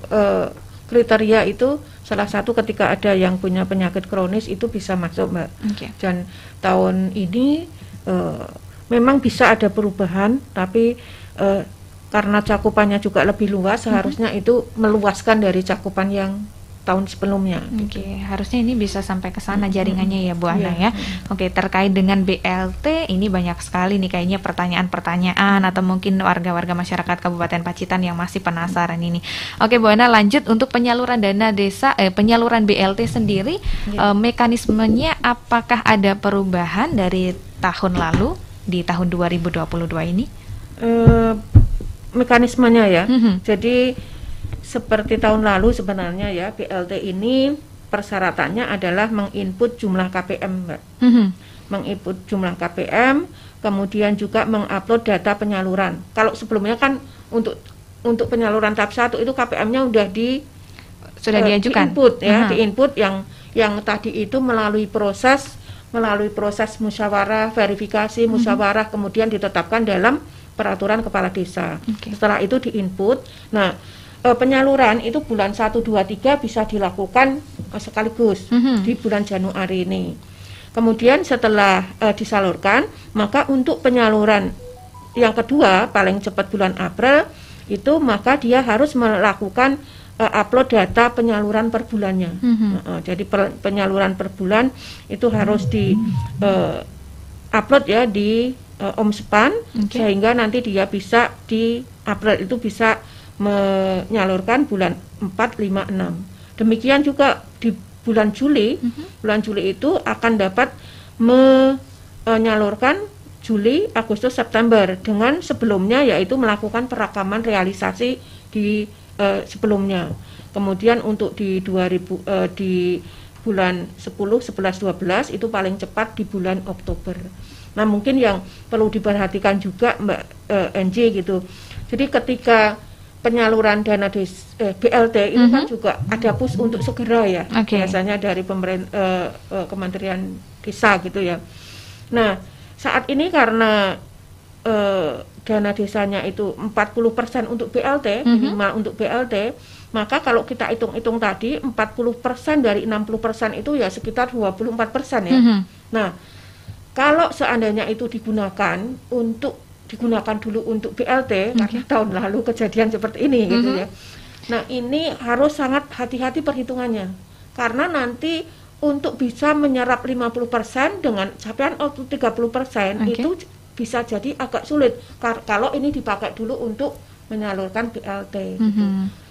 Speaker 2: kriteria itu, salah satu ketika ada yang punya penyakit kronis itu bisa masuk, Mbak. Dan tahun ini memang bisa ada perubahan, tapi karena cakupannya juga lebih luas, seharusnya itu meluaskan dari cakupan yang tahun sebelumnya.
Speaker 1: Oke, harusnya ini bisa sampai ke sana jaringannya ya Bu Ana ya. Oke, terkait dengan BLT ini banyak sekali nih kayaknya pertanyaan-pertanyaan atau mungkin warga-warga masyarakat Kabupaten Pacitan yang masih penasaran ini. Oke Bu Ana, lanjut untuk penyaluran dana desa, penyaluran BLT sendiri, mekanismenya apakah ada perubahan dari tahun lalu di tahun 2022 ini?
Speaker 2: Mekanismenya ya. Jadi seperti tahun lalu sebenarnya ya, BLT ini persyaratannya adalah menginput jumlah KPM, Mbak. Menginput jumlah KPM, kemudian juga mengupload data penyaluran. Kalau sebelumnya kan untuk penyaluran tahap 1 itu KPM-nya udah
Speaker 1: diajukan,
Speaker 2: diinput ya, diinput yang tadi itu melalui proses musyawarah, verifikasi, musyawarah, kemudian ditetapkan dalam peraturan kepala desa. Setelah itu diinput. Nah, penyaluran itu bulan 1, 2, 3 bisa dilakukan sekaligus di bulan Januari ini. Kemudian setelah disalurkan, maka untuk penyaluran yang kedua paling cepat bulan April itu, maka dia harus melakukan upload data penyaluran per bulannya. Jadi penyaluran per bulan itu harus di upload ya di Omspan, sehingga nanti dia bisa di April itu bisa menyalurkan bulan 4, 5, 6. Demikian juga di bulan Juli, bulan Juli itu akan dapat menyalurkan Juli, Agustus, September dengan sebelumnya yaitu melakukan perekaman realisasi di sebelumnya. Kemudian untuk di bulan 10, 11, 12 itu paling cepat di bulan Oktober. Nah, mungkin yang perlu diperhatikan juga Mbak NJ gitu. Jadi ketika penyaluran dana BLT itu kan juga ada push untuk segera ya, biasanya dari Kementerian Desa gitu ya. Nah, saat ini karena dana desanya itu 40% untuk BLT, minimal untuk BLT, maka kalau kita hitung-hitung tadi 40% dari 60% itu ya sekitar 24% ya. Nah, kalau seandainya itu digunakan dulu untuk BLT, karena tahun lalu kejadian seperti ini gitu ya. Nah, ini harus sangat hati-hati perhitungannya, karena nanti untuk bisa menyerap 50% dengan capaian 30% itu bisa jadi agak sulit kalau ini dipakai dulu untuk menyalurkan BLT gitu.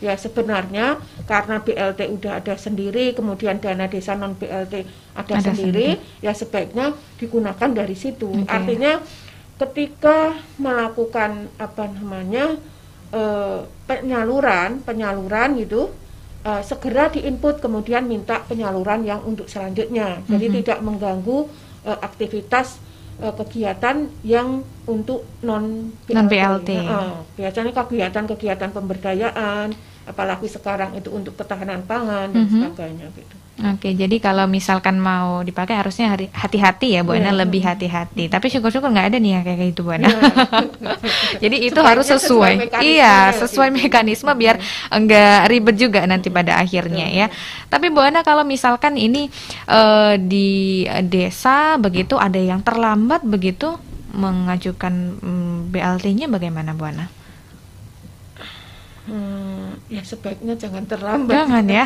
Speaker 2: Ya sebenarnya karena BLT udah ada sendiri, kemudian dana desa non BLT ada sendiri, ya sebaiknya digunakan dari situ. Artinya ketika melakukan penyaluran gitu, segera diinput, kemudian minta penyaluran yang untuk selanjutnya. Jadi tidak mengganggu aktivitas kegiatan yang untuk non BLT. Biasanya kegiatan pemberdayaan, apalagi sekarang itu untuk ketahanan pangan dan sebagainya gitu.
Speaker 1: Oke, jadi kalau misalkan mau dipakai harusnya hati-hati ya Bu Ana, lebih hati-hati. Tapi syukur-syukur nggak ada nih yang kayak gitu Bu Ana. Jadi itu harus sesuai mekanisme biar enggak ribet juga nanti pada akhirnya ya. Tapi Bu Ana, kalau misalkan ini di desa begitu ada yang terlambat begitu mengajukan BLT-nya, bagaimana Bu Ana?
Speaker 2: Ya sebaiknya jangan terlambat.
Speaker 1: Jangan ya.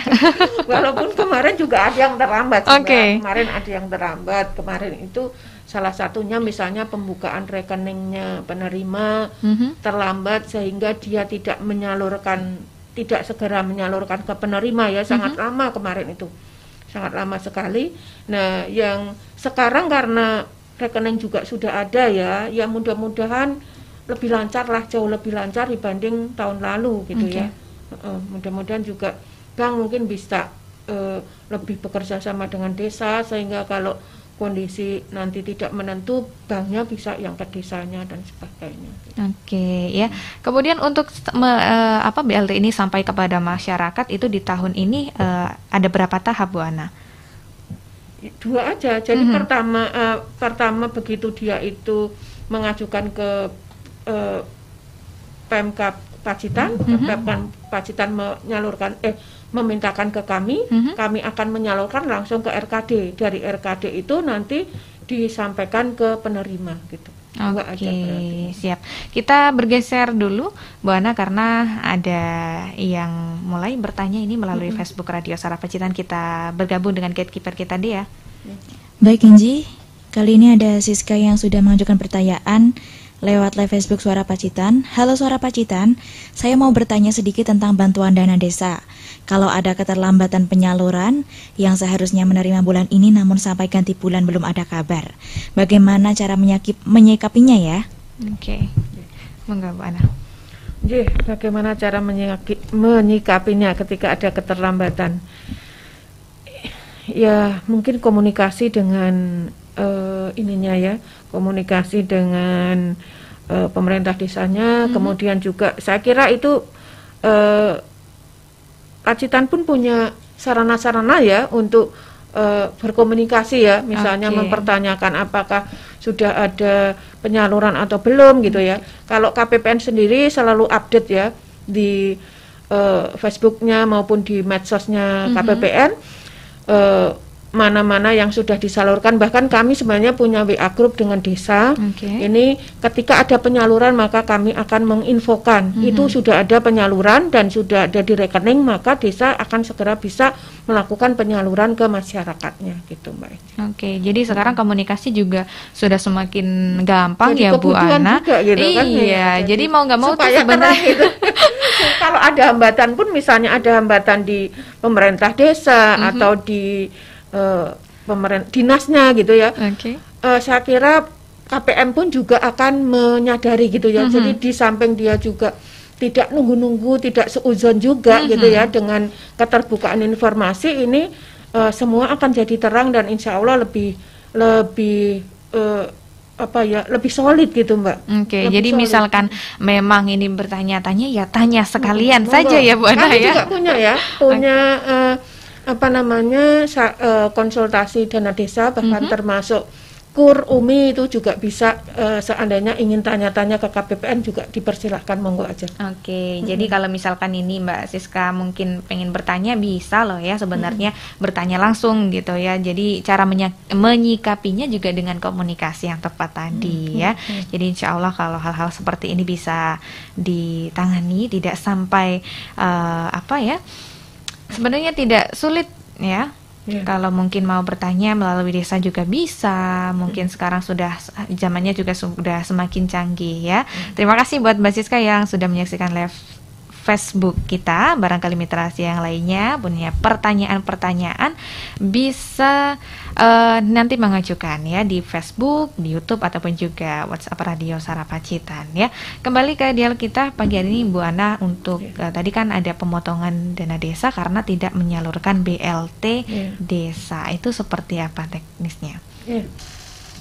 Speaker 2: Walaupun kemarin juga ada yang terlambat. Kemarin ada yang terlambat. Kemarin itu salah satunya misalnya pembukaan rekeningnya penerima terlambat sehingga dia tidak segera menyalurkan ke penerima ya, sangat lama kemarin itu. Sangat lama sekali. Nah, yang sekarang karena rekening juga sudah ada ya, yang mudah-mudahan lebih lancar lah, jauh lebih lancar dibanding tahun lalu gitu ya. Mudah-mudahan juga bank mungkin bisa lebih bekerja sama dengan desa, sehingga kalau kondisi nanti tidak menentu, banknya bisa yang ke desanya dan sebagainya.
Speaker 1: Ya. Kemudian untuk BLT ini sampai kepada masyarakat itu di tahun ini ada berapa tahap Bu Ana?
Speaker 2: 2 aja. Jadi pertama begitu dia itu mengajukan ke Pemkab Pacitan, Pemkab Pacitan memintakan ke kami, kami akan menyalurkan langsung ke RKD. Dari RKD itu nanti disampaikan ke penerima gitu.
Speaker 1: Oke, siap. Kita bergeser dulu Bu Ana karena ada yang mulai bertanya ini melalui Facebook Radio Suara Pacitan. Kita bergabung dengan gatekeeper kita dia.
Speaker 5: Baik Inji, kali ini ada Siska yang sudah mengajukan pertanyaan lewat live Facebook Suara Pacitan. Halo Suara Pacitan, saya mau bertanya sedikit tentang bantuan dana desa. Kalau ada keterlambatan penyaluran yang seharusnya menerima bulan ini namun sampai ganti bulan belum ada kabar, bagaimana cara menyikapinya ya?
Speaker 1: Oke, monggo Bu Ana.
Speaker 2: Bagaimana cara menyikapinya ketika ada keterlambatan? Ya mungkin komunikasi dengan komunikasi dengan pemerintah desanya, kemudian juga saya kira itu Pacitan pun punya sarana-sarana ya untuk berkomunikasi ya, misalnya mempertanyakan apakah sudah ada penyaluran atau belum gitu ya. Kalau KPPN sendiri selalu update ya di Facebooknya maupun di medsosnya KPPN, mana-mana yang sudah disalurkan. Bahkan kami sebenarnya punya WA group dengan desa. Ini ketika ada penyaluran maka kami akan menginfokan itu sudah ada penyaluran dan sudah ada di rekening, maka desa akan segera bisa melakukan penyaluran ke masyarakatnya gitu Mbak.
Speaker 1: Jadi sekarang komunikasi juga sudah semakin gampang ya Bu Ana.
Speaker 2: Juga, gitu, kan,
Speaker 1: jadi mau nggak mau tuh
Speaker 2: sebenarnya gitu. Kalau ada hambatan pun, misalnya ada hambatan di pemerintah desa atau di dinasnya gitu ya. Saya kira KPM pun juga akan menyadari gitu ya. Jadi di samping dia juga tidak nunggu-nunggu, tidak seuzon juga gitu ya, dengan keterbukaan informasi ini semua akan jadi terang dan insya Allah lebih solid gitu Mbak.
Speaker 1: Jadi solid. Misalkan memang ini bertanya-tanya ya tanya sekalian saja ya Bu Ana ya.
Speaker 2: Juga punya konsultasi dana desa, bahkan termasuk KUR, UMI itu juga bisa, seandainya ingin tanya-tanya ke KPPN juga dipersilahkan, monggo aja.
Speaker 1: Oke, jadi kalau misalkan ini Mbak Siska mungkin pengen bertanya, bisa loh ya sebenarnya bertanya langsung gitu ya. Jadi cara menyikapinya juga dengan komunikasi yang tepat tadi ya. Jadi insya Allah kalau hal-hal seperti ini bisa ditangani, tidak sampai sebenarnya tidak sulit ya. Kalau mungkin mau bertanya melalui desa juga bisa. Mungkin sekarang sudah zamannya juga sudah semakin canggih ya. Terima kasih buat Mbak Siska yang sudah menyaksikan live Facebook kita. Barangkali mitra yang lainnya punya pertanyaan-pertanyaan bisa nanti mengajukan ya di Facebook, di YouTube ataupun juga WhatsApp Radio Suara Pacitan ya. Kembali ke dialog kita pagi hari ini Bu Ana untuk tadi kan ada pemotongan dana desa karena tidak menyalurkan BLT desa. Itu seperti apa teknisnya?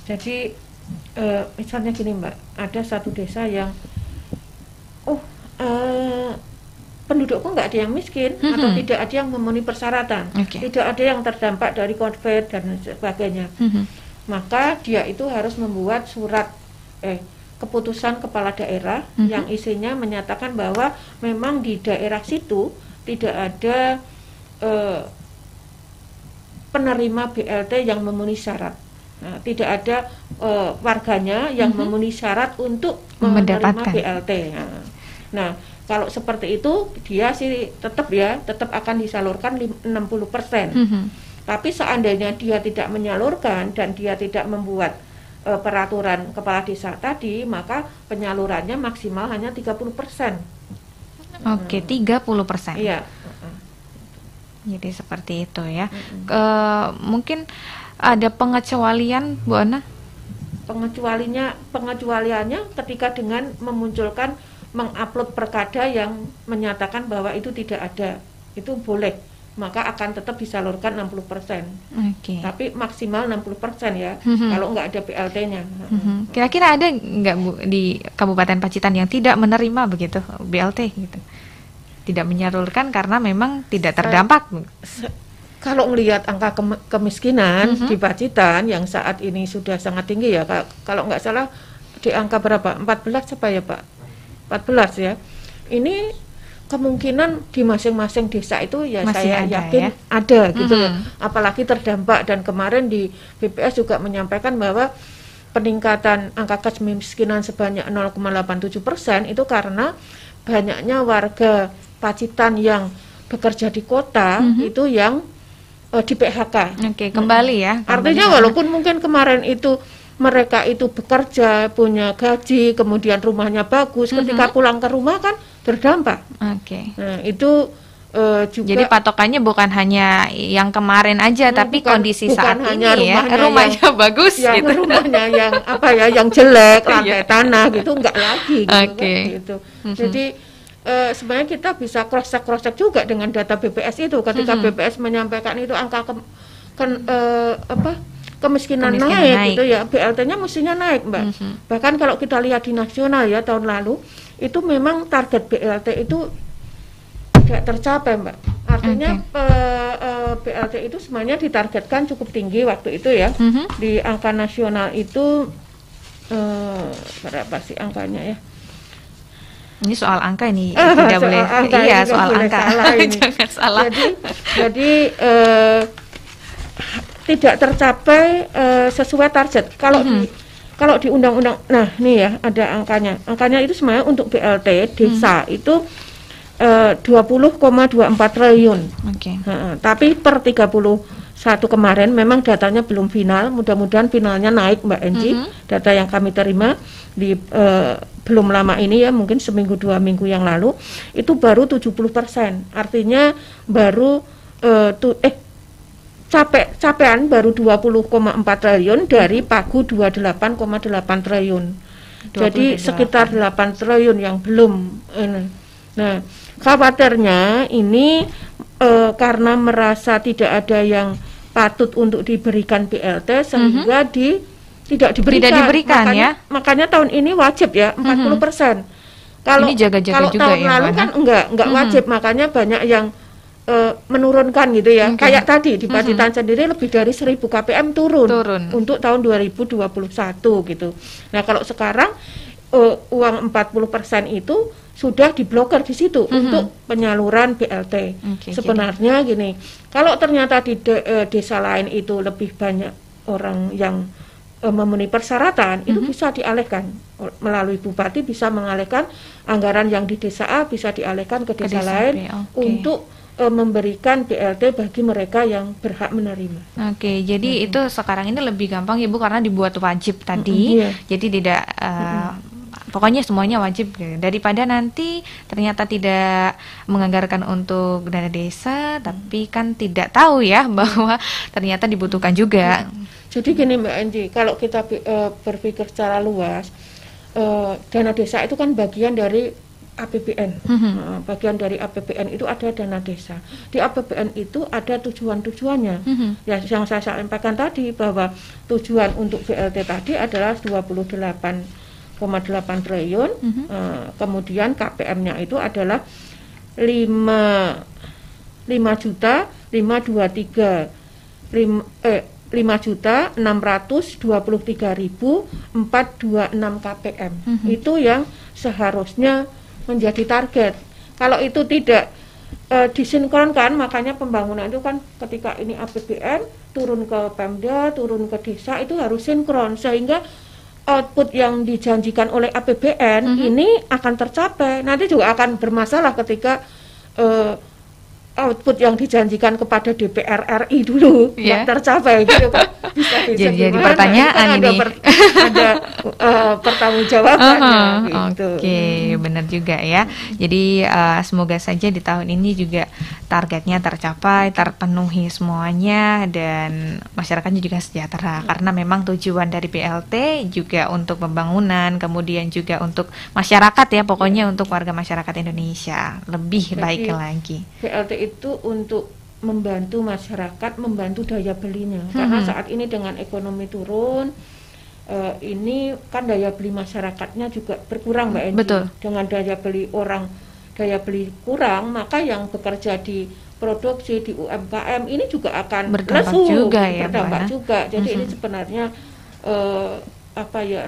Speaker 2: Jadi misalnya gini Mbak, ada satu desa yang pendudukku nggak ada yang miskin atau tidak ada yang memenuhi persyaratan, tidak ada yang terdampak dari COVID dan sebagainya, maka dia itu harus membuat surat keputusan kepala daerah yang isinya menyatakan bahwa memang di daerah situ tidak ada penerima BLT yang memenuhi syarat. Nah, tidak ada warganya yang memenuhi syarat untuk menerima BLT. Nah, kalau seperti itu dia sih tetap akan disalurkan 60%. Tapi seandainya dia tidak menyalurkan dan dia tidak membuat peraturan kepala desa tadi, maka penyalurannya maksimal hanya 30%.
Speaker 1: Oke, 30%.
Speaker 2: Iya.
Speaker 1: Jadi seperti itu ya. Mungkin ada pengecualian Bu Ana?
Speaker 2: Pengecualiannya ketika dengan mengupload perkada yang menyatakan bahwa itu tidak ada, itu boleh, maka akan tetap disalurkan 60%. Tapi maksimal 60% ya, kalau nggak ada BLT-nya.
Speaker 1: Kira-kira ada nggak Bu di Kabupaten Pacitan yang tidak menerima begitu BLT gitu? Tidak menyalurkan karena memang tidak terdampak.
Speaker 2: Kalau melihat angka kemiskinan di Pacitan yang saat ini sudah sangat tinggi ya, kalau nggak salah di angka berapa? 14 apa ya Pak? 14 ya. Ini kemungkinan di masing-masing desa itu ya masih saya yakin ada gitu ya. Apalagi terdampak, dan kemarin di BPS juga menyampaikan bahwa peningkatan angka kemiskinan sebanyak 0,87% itu karena banyaknya warga Pacitan yang bekerja di kota itu yang di PHK.
Speaker 1: Kembali ya.
Speaker 2: Artinya walaupun mungkin kemarin itu mereka itu bekerja, punya gaji, kemudian rumahnya bagus, ketika pulang ke rumah kan terdampak. Nah, itu juga. Jadi
Speaker 1: patokannya bukan hanya yang kemarin aja, tapi kondisi saat ini rumahnya bagus
Speaker 2: yang
Speaker 1: gitu.
Speaker 2: Rumahnya yang yang jelek, lantai tanah gitu enggak lagi gitu. Jadi sebenarnya kita bisa cross-check juga dengan data BPS itu. Ketika BPS menyampaikan itu angka kemiskinan naik gitu ya, BLT-nya mestinya naik Mbak. Bahkan kalau kita lihat di nasional ya tahun lalu itu memang target BLT itu tidak tercapai Mbak. Artinya BLT itu sebenarnya ditargetkan cukup tinggi waktu itu ya. Di angka nasional itu berapa sih angkanya ya?
Speaker 1: Ini soal angka ini tidak boleh. Soal angka.
Speaker 2: Jangan salah. Jadi tidak tercapai sesuai target. Kalau di undang-undang, nah ini ya ada angkanya. Angkanya itu sebenarnya untuk BLT desa itu 20,24 triliun. Tapi per 31 kemarin memang datanya belum final. Mudah-mudahan finalnya naik Mbak Enji. Data yang kami terima di belum lama ini ya, mungkin seminggu 2 minggu yang lalu itu baru 70%. Artinya baru capaian baru 20,4 triliun dari pagu 28,8 triliun. Jadi sekitar 8 triliun yang belum. Nah, khawatirnya ini karena merasa tidak ada yang patut untuk diberikan BLT sehingga tidak diberikan ya. Makanya tahun ini wajib ya 40%. Kalau
Speaker 1: ini jaga-jaga
Speaker 2: kalau
Speaker 1: juga
Speaker 2: tahun
Speaker 1: ya,
Speaker 2: lalu kan enggak wajib, makanya banyak yang menurunkan gitu ya. Kayak tadi di Pacitan sendiri lebih dari 1000 kpm turun untuk tahun 2021 gitu. Nah, kalau sekarang uang 40% itu sudah diblokir di situ untuk penyaluran BLT. Sebenarnya gini, kalau ternyata di desa lain itu lebih banyak orang yang memenuhi persyaratan, itu bisa dialihkan melalui bupati, bisa mengalihkan anggaran yang di desa A bisa dialihkan ke desa lain untuk memberikan BLT bagi mereka yang berhak menerima.
Speaker 1: Jadi itu sekarang ini lebih gampang Ibu karena dibuat wajib tadi, jadi tidak pokoknya semuanya wajib daripada nanti ternyata tidak menganggarkan untuk dana desa, tapi kan tidak tahu ya bahwa ternyata dibutuhkan juga.
Speaker 2: Jadi gini Mbak Anji, kalau kita berpikir secara luas, dana desa itu kan bagian dari APBN. Bagian dari APBN itu ada dana desa. Di APBN itu ada tujuan-tujuannya. Ya, yang saya sampaikan tadi bahwa tujuan untuk BLT tadi adalah 28,8 triliun. Kemudian KPM-nya itu adalah 5.623.426 KPM. Itu yang seharusnya menjadi target. Kalau itu tidak disinkronkan, makanya pembangunan itu kan ketika ini APBN turun ke Pemda, turun ke desa itu harus sinkron sehingga output yang dijanjikan oleh APBN ini akan tercapai. Nanti juga akan bermasalah ketika output yang dijanjikan kepada DPR RI dulu nggak tercapai gitu kan. Bisa
Speaker 1: jadi pertanyaan ini
Speaker 2: ada pertanggungjawabannya gitu.
Speaker 1: Benar juga ya. Jadi semoga saja di tahun ini juga targetnya tercapai, terpenuhi semuanya, dan masyarakatnya juga sejahtera. Karena memang tujuan dari BLT juga untuk pembangunan, kemudian juga untuk masyarakat ya, pokoknya untuk warga masyarakat Indonesia lebih baik lagi.
Speaker 2: BLT itu untuk membantu masyarakat, membantu daya belinya. Karena saat ini dengan ekonomi turun, ini kan daya beli masyarakatnya juga berkurang Mbak Eni.
Speaker 1: Betul.
Speaker 2: Dengan daya beli kurang, maka yang bekerja di produksi di UMKM ini juga akan
Speaker 1: berdampak
Speaker 2: juga. Jadi ini sebenarnya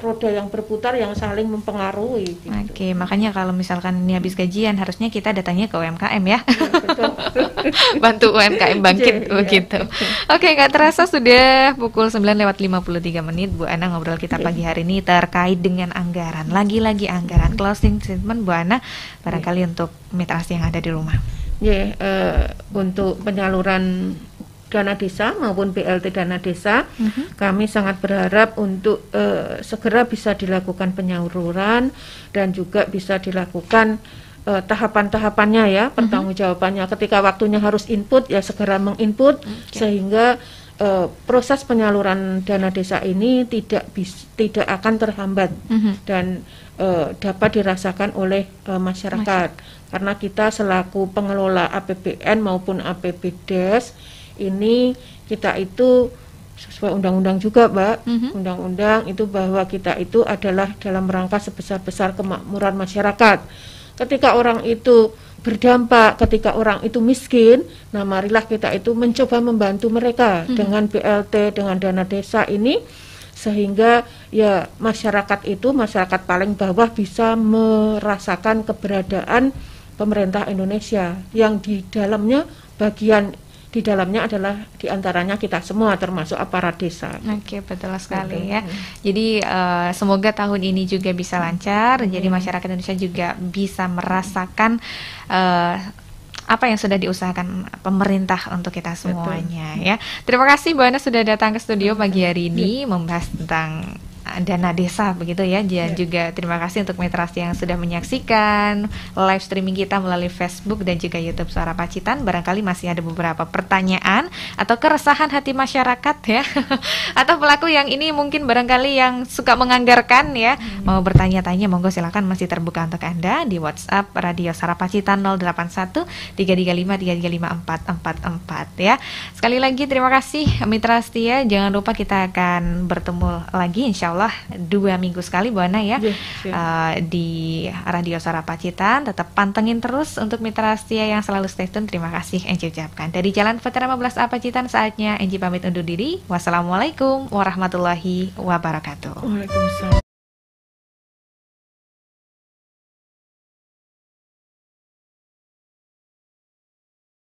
Speaker 2: roda yang berputar yang saling mempengaruhi gitu.
Speaker 1: Makanya kalau misalkan ini habis gajian harusnya kita datangnya ke UMKM ya.
Speaker 2: Betul.
Speaker 1: Bantu UMKM bangkit begitu. Gak terasa sudah pukul 9:53 Bu Ana, ngobrol kita pagi hari ini terkait dengan anggaran. Lagi-lagi anggaran. Closing statement Bu Ana barangkali untuk mitra yang ada di rumah.
Speaker 2: Untuk penyaluran dana desa maupun BLT dana desa, kami sangat berharap untuk segera bisa dilakukan penyaluran dan juga bisa dilakukan tahapan-tahapannya ya, pertanggungjawabannya. Ketika waktunya harus input ya segera menginput sehingga proses penyaluran dana desa ini tidak akan terhambat dan dapat dirasakan oleh masyarakat. Karena kita selaku pengelola APBN maupun APBDes ini kita itu sesuai undang-undang juga Mbak, undang-undang itu bahwa kita itu adalah dalam rangka sebesar-besar kemakmuran masyarakat. Ketika orang itu berdampak, ketika orang itu miskin, nah marilah kita itu mencoba membantu mereka dengan BLT, dengan dana desa ini, sehingga ya masyarakat paling bawah bisa merasakan keberadaan pemerintah Indonesia yang di dalamnya adalah diantaranya kita semua termasuk aparat desa.
Speaker 1: Betul sekali ya. Jadi semoga tahun ini juga bisa lancar. Jadi masyarakat Indonesia juga bisa merasakan apa yang sudah diusahakan pemerintah untuk kita semuanya. Ya. Terima kasih Bu Ana sudah datang ke studio pagi hari ini membahas tentang dana desa begitu ya. Dan juga terima kasih untuk mitra yang sudah menyaksikan live streaming kita melalui Facebook dan juga YouTube Suara Pacitan. Barangkali masih ada beberapa pertanyaan atau keresahan hati masyarakat ya atau pelaku yang ini mungkin barangkali yang suka menganggarkan ya, mau bertanya-tanya monggo silakan, masih terbuka untuk Anda di WhatsApp Radio Suara Pacitan 081 335 355 444 ya. Sekali lagi terima kasih mitra setia, jangan lupa kita akan bertemu lagi insya Allah Allah 2 minggu sekali Bu Ana ya, di Radio Suara Pacitan. Tetap pantengin terus untuk mitra setia yang selalu stay tune. Terima kasih Enci ucapkan. Dari Jalan Veteran 15A Pacitan, saatnya Enci pamit undur diri. Wassalamualaikum warahmatullahi wabarakatuh.
Speaker 2: Waalaikumsalam.